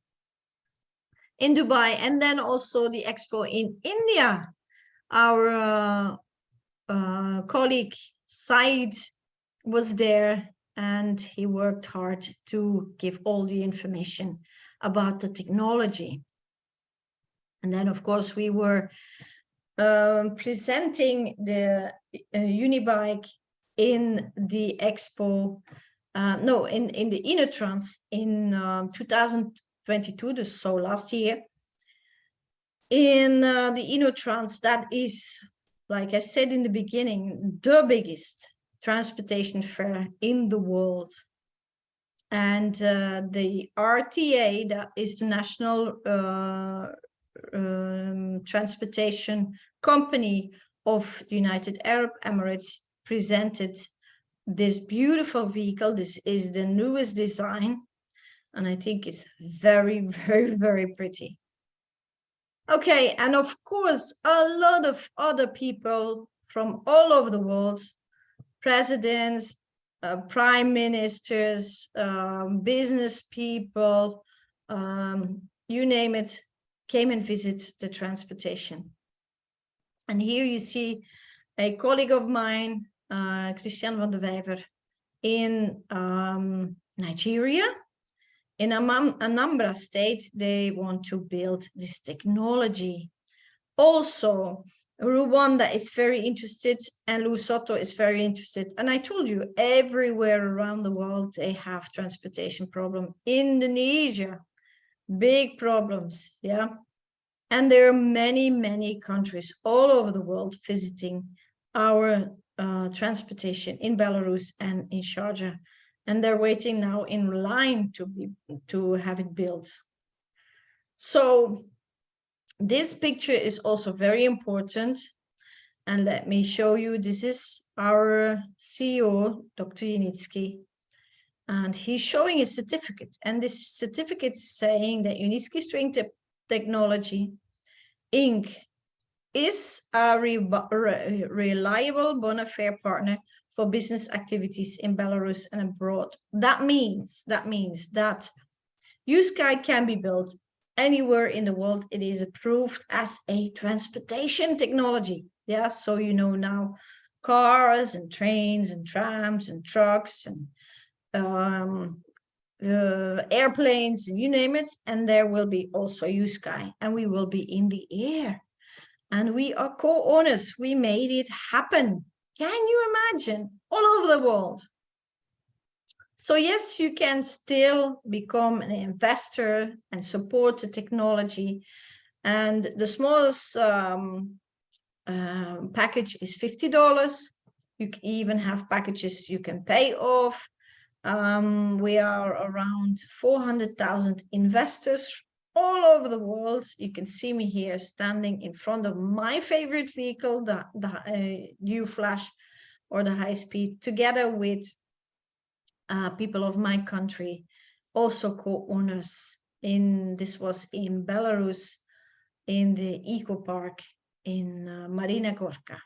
in Dubai, and then also the expo in India. Our colleague Said was there, and he worked hard to give all the information about the technology. And then, of course, we were presenting the Unibike in the expo, in the Inotrans in 2022, so last year. In the Inotrans, that is, like I said in the beginning, the biggest transportation fair in the world. And the RTA, that is the National Transportation Company of the United Arab Emirates, presented this beautiful vehicle. This is the newest design, and I think it's very, very, very pretty. Okay, and of course, a lot of other people from all over the world, presidents, prime ministers, business people, you name it, came and visited the transportation. And here you see a colleague of mine, Christian van de Wijver, in Nigeria. In Anambra State, they want to build this technology. Also, Rwanda is very interested, and Lesotho is very interested. And I told you, everywhere around the world, they have transportation problem. Indonesia, big problems, yeah. And there are many, many countries all over the world visiting our transportation in Belarus and in Sharjah. And they're waiting now in line to have it built. So this picture is also very important. And let me show you, this is our CEO, Dr. Unitsky. And he's showing a certificate. And this certificate is saying that Unitsky String Technology, Inc. is a reliable bona fide partner for business activities in Belarus and abroad. That means that Unitsky can be built anywhere in the world. It is approved as a transportation technology. Yeah, so you know now cars and trains and trams and trucks and airplanes, and you name it. And there will be also Unitsky, and we will be in the air. And we are co-owners. We made it happen. Can you imagine? All over the world. So yes, you can still become an investor and support the technology. And the smallest package is $50. You can even have packages you can pay off. We are around 400,000 investors all over the world. You can see me here standing in front of my favorite vehicle, the U-Flash or the high speed, together with people of my country, also co-owners. This was in Belarus, in the eco park in Marina Gorka.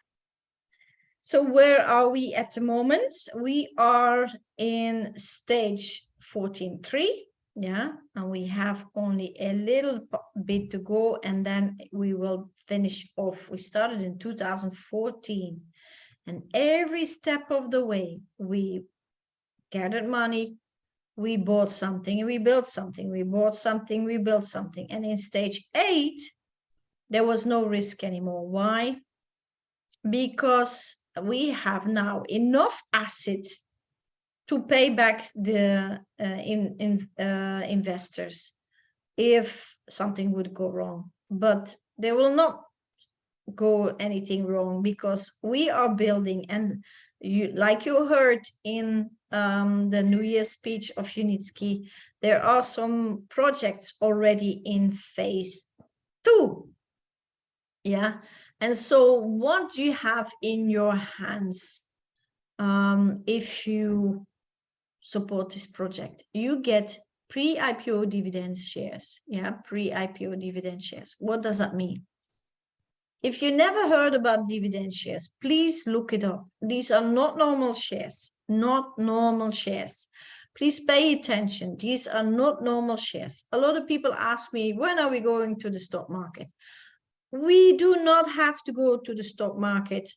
So where are we at the moment? We are in stage 14.3, yeah, and we have only a little bit to go, and then we will finish off. We started in 2014, and every step of the way, we gathered money, we bought something, we built something, we bought something, we built something. And in stage 8, there was no risk anymore. Why? Because we have now enough assets to pay back the investors if something would go wrong. But there will not go anything wrong, because we are building, and like you heard in the New Year's speech of Unitsky, there are some projects already in phase 2. Yeah. And so what do you have in your hands if you support this project? You get pre-IPO dividend shares. Yeah, pre-IPO dividend shares. What does that mean? If you never heard about dividend shares, please look it up. These are not normal shares, not normal shares. Please pay attention. These are not normal shares. A lot of people ask me, when are we going to the stock market? We do not have to go to the stock market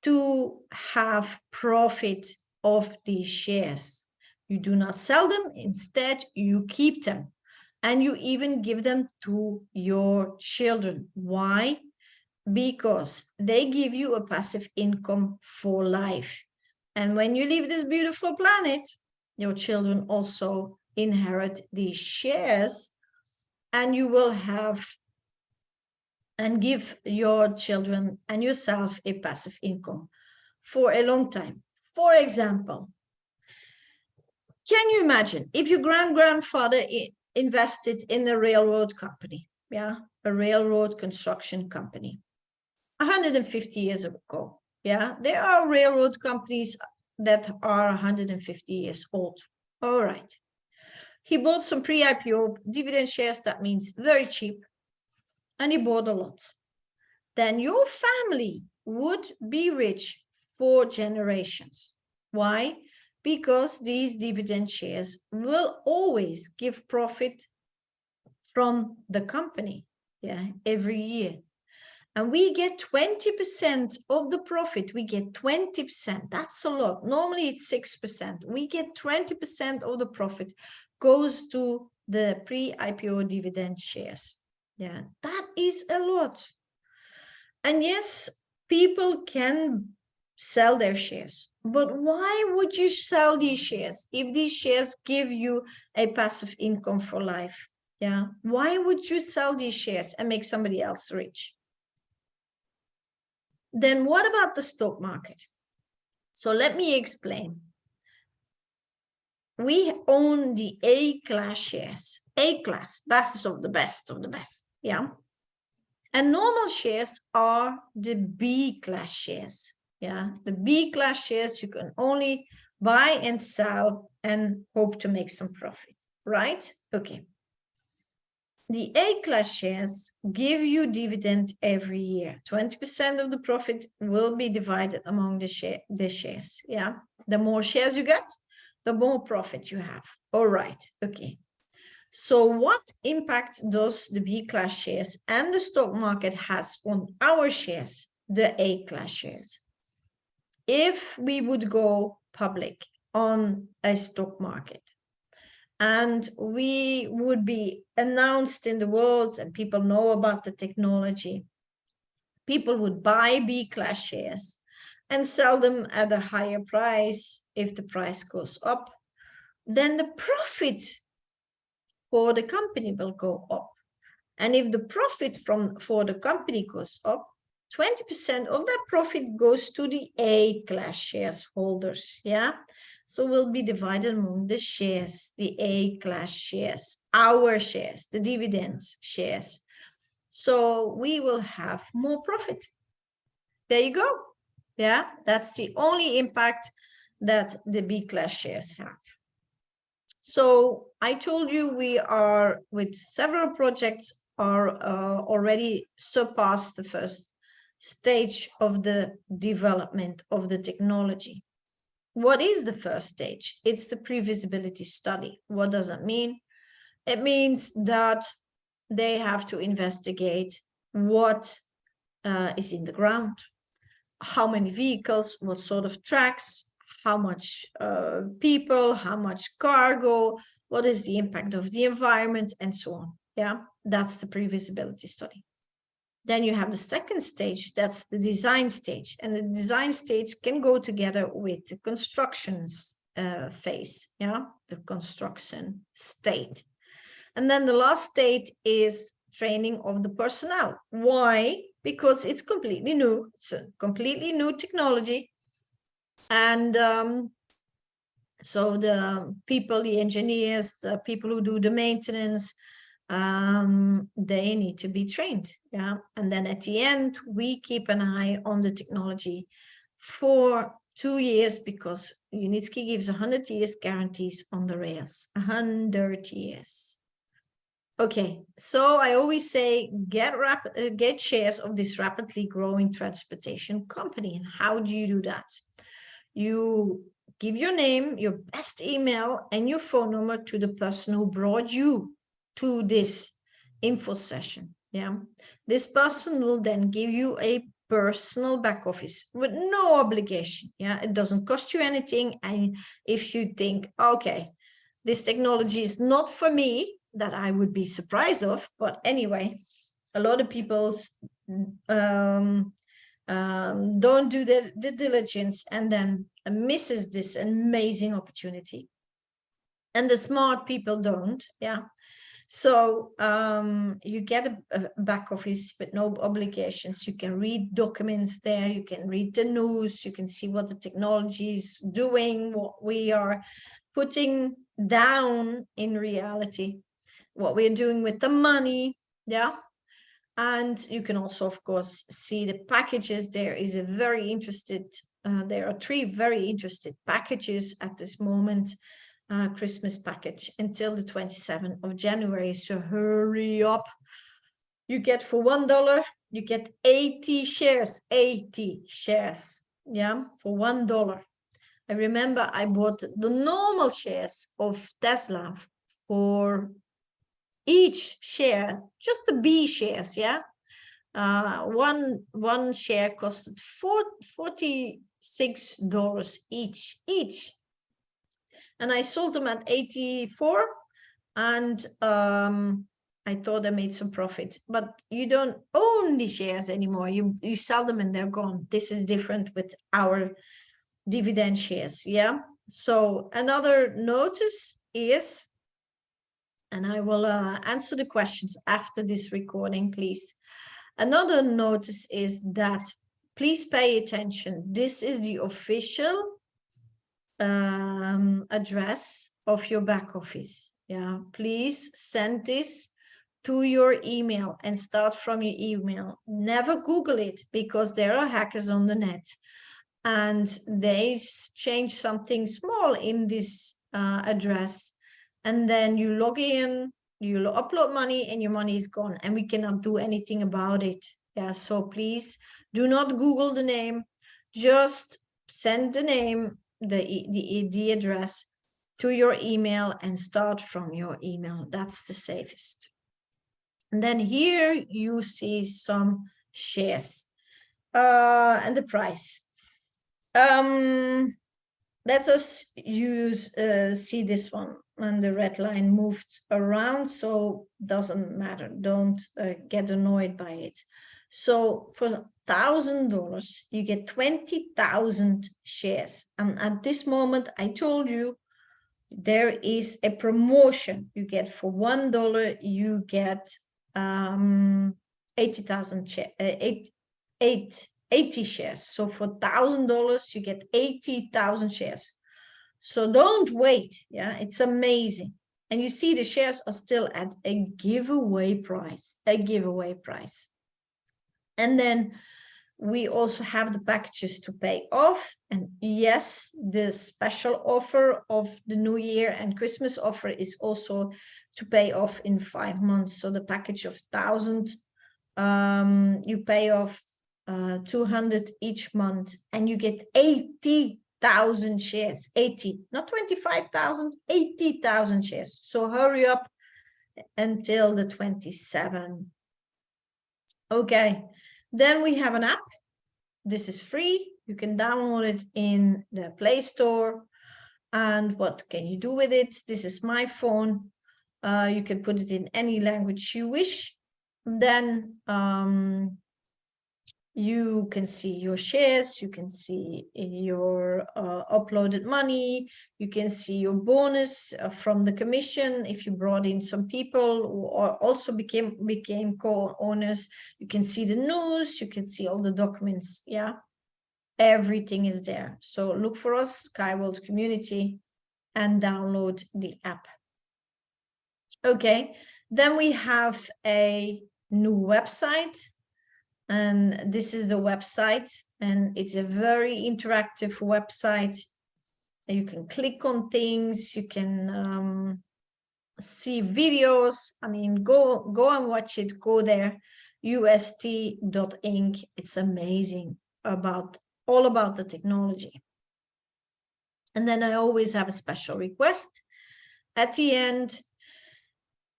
to have profit of these shares. You do not sell them. Instead, you keep them, and you even give them to your children. Why? Because they give you a passive income for life. And when you leave this beautiful planet, your children also inherit these shares, and you will have and give your children and yourself a passive income for a long time. For example, can you imagine if your grandfather invested in a railroad company, yeah, a railroad construction company, 150 years ago, yeah, there are railroad companies that are 150 years old. All right. He bought some pre-IPO dividend shares, that means very cheap, and he bought a lot. Then your family would be rich for generations. Why? Because these dividend shares will always give profit from the company, yeah, every year. And we get 20% of the profit. We get 20%. That's a lot. Normally it's 6%. We get 20% of the profit goes to the pre-IPO dividend shares. Yeah, that is a lot. And yes, people can sell their shares. But why would you sell these shares if these shares give you a passive income for life? Yeah, why would you sell these shares and make somebody else rich? Then what about the stock market? So let me explain. We own the A-class shares. A-class, best of the best of the best. Yeah. And normal shares are the B-class shares. Yeah. The B-class shares you can only buy and sell and hope to make some profit. Right? Okay. The A-class shares give you dividend every year. 20% of the profit will be divided among the shares. Yeah. The more shares you get, the more profit you have. All right. Okay. So what impact does the B-class shares and the stock market has on our shares, the A-class shares? If we would go public on a stock market, and we would be announced in the world and people know about the technology, people would buy B-class shares and sell them at a higher price. If the price goes up, then the profit for the company will go up. And if the profit for the company goes up, 20% of that profit goes to the A-class shareholders, yeah? So will be divided among the shares, the A-class shares, our shares, the dividends shares. So we will have more profit. There you go. Yeah, that's the only impact that the B-class shares have. So I told you we are with several projects are already surpassed the first stage of the development of the technology. What is the first stage? It's the pre-feasibility study. What does it mean? It means that they have to investigate what is in the ground, how many vehicles, what sort of tracks, how much people, how much cargo, what is the impact of the environment, and so on. Yeah, that's the pre-feasibility study. Then you have the second stage, that's the design stage. And the design stage can go together with the construction phase, yeah, the construction state. And then the last state is training of the personnel. Why? Because it's completely new. It's a completely new technology. And so the people, the engineers, the people who do the maintenance, they need to be trained. Yeah. And then at the end, we keep an eye on the technology for 2 years, because Unitsky gives 100 years guarantees on the rails. 100 years. Okay, so I always say get shares of this rapidly growing transportation company. And how do you do that? You give your name, your best email, and your phone number to the person who brought you to this info session. Yeah, this person will then give you a personal back office with no obligation. Yeah, it doesn't cost you anything. And if you think, okay, this technology is not for me, that I would be surprised of, but anyway, a lot of people don't do the diligence and then misses this amazing opportunity. And the smart people don't, yeah. So you get a back office with no obligations. You can read documents there. You can read the news. You can see what the technology is doing, what we are putting down in reality, what we're doing with the money. Yeah. And you can also, of course, see the packages. There is a very interested, there are 3 very interested packages at this moment. Christmas package until the 27th of January. So hurry up. You get for $1, you get 80 shares, 80 shares. Yeah, for $1. I remember I bought the normal shares of Tesla for each share, just the B shares. Yeah. One share costed $46 each. And I sold them at 84, and I thought I made some profit. But you don't own the shares anymore. You sell them and they're gone. This is different with our dividend shares. Yeah. So another notice is, and I will answer the questions after this recording, please. Another notice is that please pay attention. This is the official address of your back office. Yeah, please send this to your email and start from your email. Never Google it, because there are hackers on the net and they change something small in this address, and then you log in, you upload money, and your money is gone, and we cannot do anything about it. Yeah, so please do not Google the name. Just send the name, the address to your email and start from your email. That's the safest. And then here you see some shares and the price. Let us see this one, and the red line moved around, so doesn't matter. Don't get annoyed by it. So for $1,000, you get 20,000 shares. And at this moment, I told you there is a promotion. You get for $1, you get 80,000 shares. 80 shares. So for $1,000, you get 80,000 shares. So don't wait. Yeah, it's amazing. And you see the shares are still at a giveaway price, And then we also have the packages to pay off. And yes, the special offer of the New Year and Christmas offer is also to pay off in 5 months. So the package of 1,000, you pay off 200 each month, and you get 80,000 shares. 80, not 25,000, 80,000 shares. So hurry up until the 27th. Okay, then we have an app. This is free. You can download it in the Play Store. And what can you do with it? This is my phone. You can put it in any language you wish. Then you can see your shares, you can see your uploaded money, you can see your bonus from the commission if you brought in some people who also became co-owners. You can see the news, you can see all the documents. Yeah, everything is there. So look for us, SkyWorld Community, and download the app. Okay, then we have a new website. And this is the website, and it's a very interactive website. You can click on things, you can see videos. I mean, go and watch it, go there, ust.inc. It's amazing, all about the technology. And then I always have a special request at the end.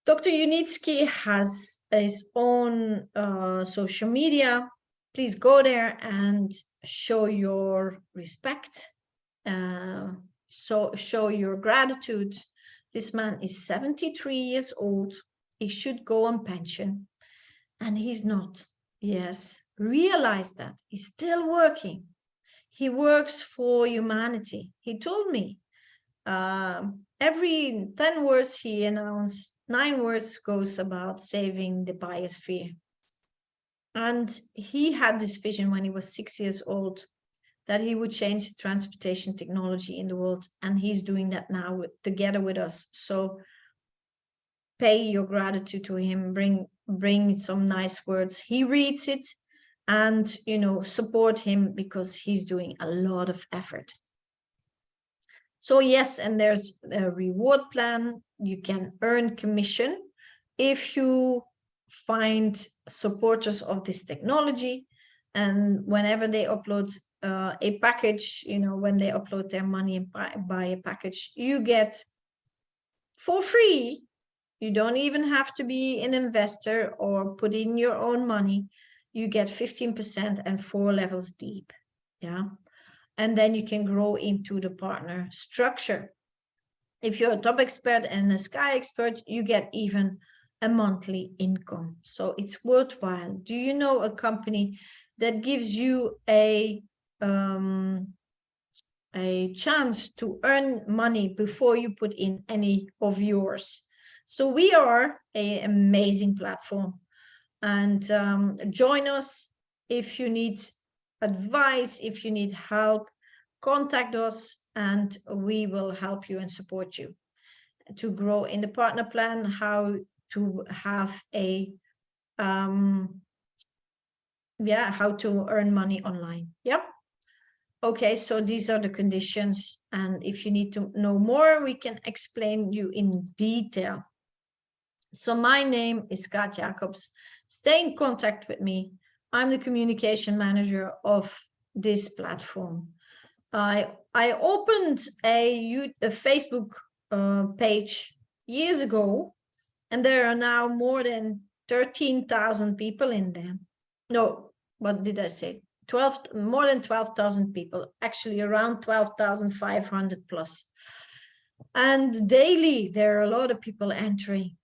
Dr. Unitsky has his own social media. Please go there and show your respect. Show your gratitude. This man is 73 years old. He should go on pension, and he's not. Yes, realize that. He's still working. He works for humanity. He told me every 10 words he announced, 9 words goes about saving the biosphere. And he had this vision when he was 6 years old that he would change transportation technology in the world. And he's doing that now together with us. So pay your gratitude to him, bring some nice words. He reads it, and, support him because he's doing a lot of effort. So yes, and there's a reward plan. You can earn commission if you find supporters of this technology. And whenever they upload a package, when they upload their money and buy a package, you get for free. You don't even have to be an investor or put in your own money. You get 15% and 4 levels deep. Yeah. And then you can grow into the partner structure. If you're a top expert and a Sky expert, you get even a monthly income. So it's worthwhile. Do you know a company that gives you a chance to earn money before you put in any of yours? So we are an amazing platform. And join us if you need advice, if you need help, contact us, and we will help you and support you to grow in the partner plan, how to have how to earn money online. Yep. Okay, so these are the conditions, and if you need to know more, we can explain you in detail. So my name is Kaat Jacobs. Stay in contact with me. I'm the communication manager of this platform. I opened a Facebook page years ago, and there are now more than 13,000 people in there. No, what did I say? More than 12,000 people, actually around 12,500 plus. And daily, there are a lot of people entering.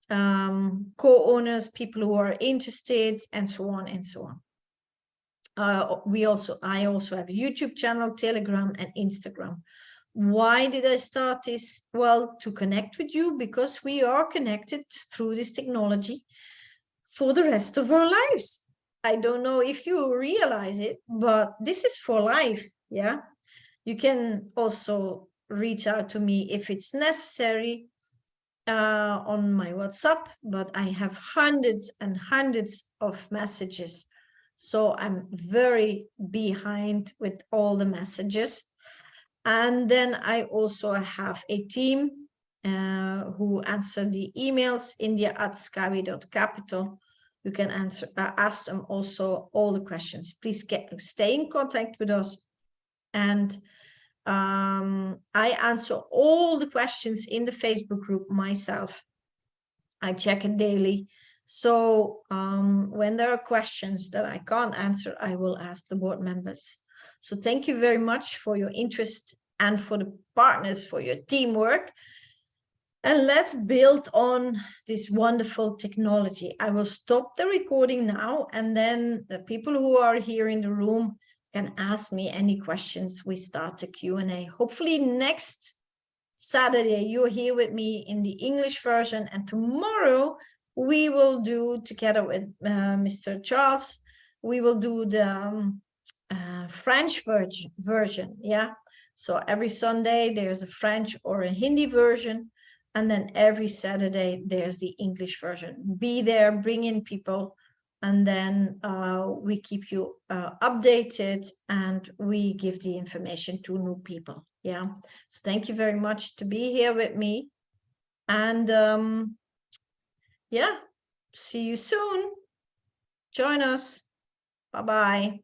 Co-owners, people who are interested, and so on and so on. I also have a YouTube channel, Telegram, and Instagram. Why did I start this? Well, to connect with you, because we are connected through this technology for the rest of our lives. I don't know if you realize it, but this is for life. Yeah. You can also reach out to me if it's necessary on my WhatsApp, but I have hundreds and hundreds of messages. So I'm very behind with all the messages. And then I also have a team who answer the emails, india@skyway.capital. You can ask them also all the questions. Please stay in contact with us. And I answer all the questions in the Facebook group myself. I check it daily. So when there are questions that I can't answer, I will ask the board members. So thank you very much for your interest and for the partners for your teamwork. And let's build on this wonderful technology. I will stop the recording now, and then the people who are here in the room can ask me any questions. We start the Q&A. Hopefully next Saturday you're here with me in the English version, and tomorrow we will do together with Mr. Charles, we will do the French version. Yeah. So every Sunday there's a French or a Hindi version. And then every Saturday, there's the English version. Be there, bring in people, and then we keep you updated and we give the information to new people. Yeah. So thank you very much to be here with me. And yeah, see you soon. Join us. Bye-bye.